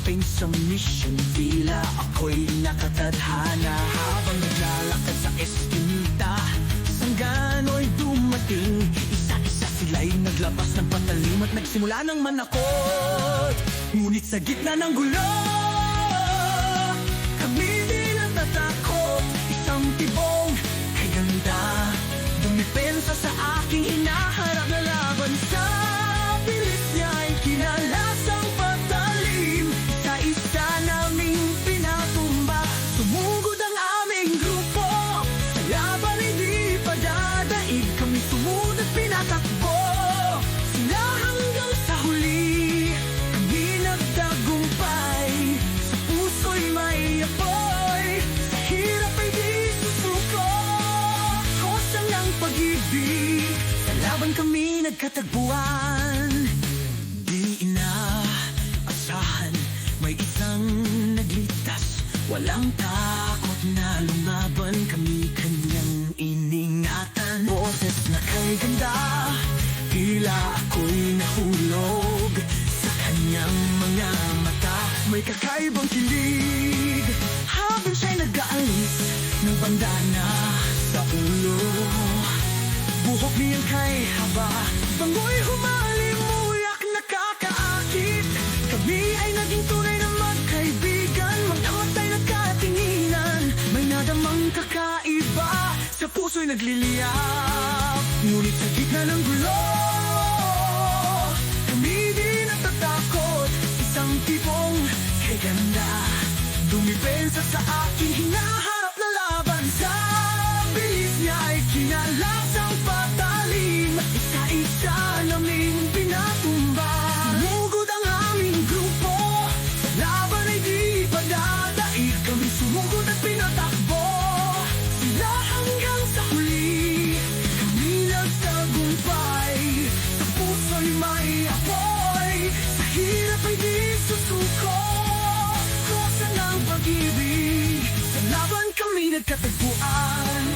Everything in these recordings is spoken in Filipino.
Pagdating sa mission, tila ako'y nakatadhana. Habang naglalakad sa eskinita, sanggano'y dumating. Isa-isa sila'y naglabas ng patalim at nagsimula ng manakot. Ngunit sa gitna ng gulo, kami di natatakot. Isang tibong kay ganda, dumipensa sa aking hinaharap na laban. Sa bilis niya ay kinalasang patalim. Isa-isa naming pinatumba, sumugod ang aming grupo. Sa laban ay di padadaig, kami sumunod at pinatakbo. Sila hanggang sa huli, kami nagtagumpay. Sa puso'y may apoy, sa hirap ay di susuko. Kosa ng pag-ibig, sa laban kami nagkatagpuan. Di inaasahan, may isang naglitas. Walang takot na lumaban, kami kanyang iningatan. Boses na kay ganda, tila ako'y nahulog sa kanyang mga mata. May kakaibang kilig, habang siya'y nag-aalis ng bandana sa ulo. Buhok niyang kay haba, bango'y humalimuyak, nakakaakit. Kami ay naging tunay na magkaibigan, mga mata'y nagkatinginan. May nadamang kakaiba, sa puso'y nagliliyap. Ngunit sa gitna ng gulo, kami di natatakot. Isang tipong kay ganda, dumipensa sa aking hinaharap na laban. Sa bilis niya ay kinalasang patalim. Isa-isa naming pinatumba, sumugod ang aming grupo. Sa laban ay di padadaig, kami sumugod at pinatakbo. Sila hanggang sa huli, kami nagtagumpay. Sa puso'y may apoy, sa hirap ay di susuko. Kosa ng pag-ibig, sa laban kami nagkatagpuan.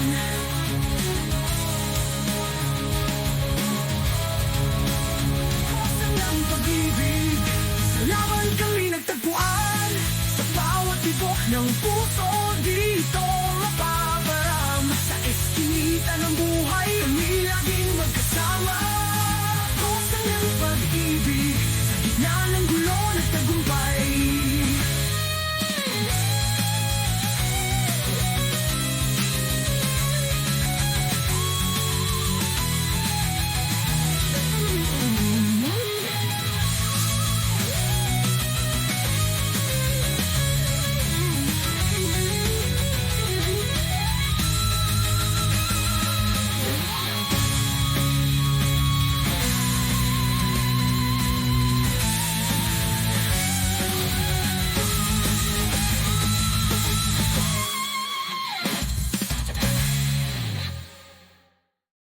Kosa ng pag-ibig, sa laban kami nagtagpuan. Sa bawat tibok ng puso dito mapaparam. Sa eskinita ng buhay, kami laging magkasama. Kosa ng pag-ibig, sa gitna ng gulo nagtagumpay.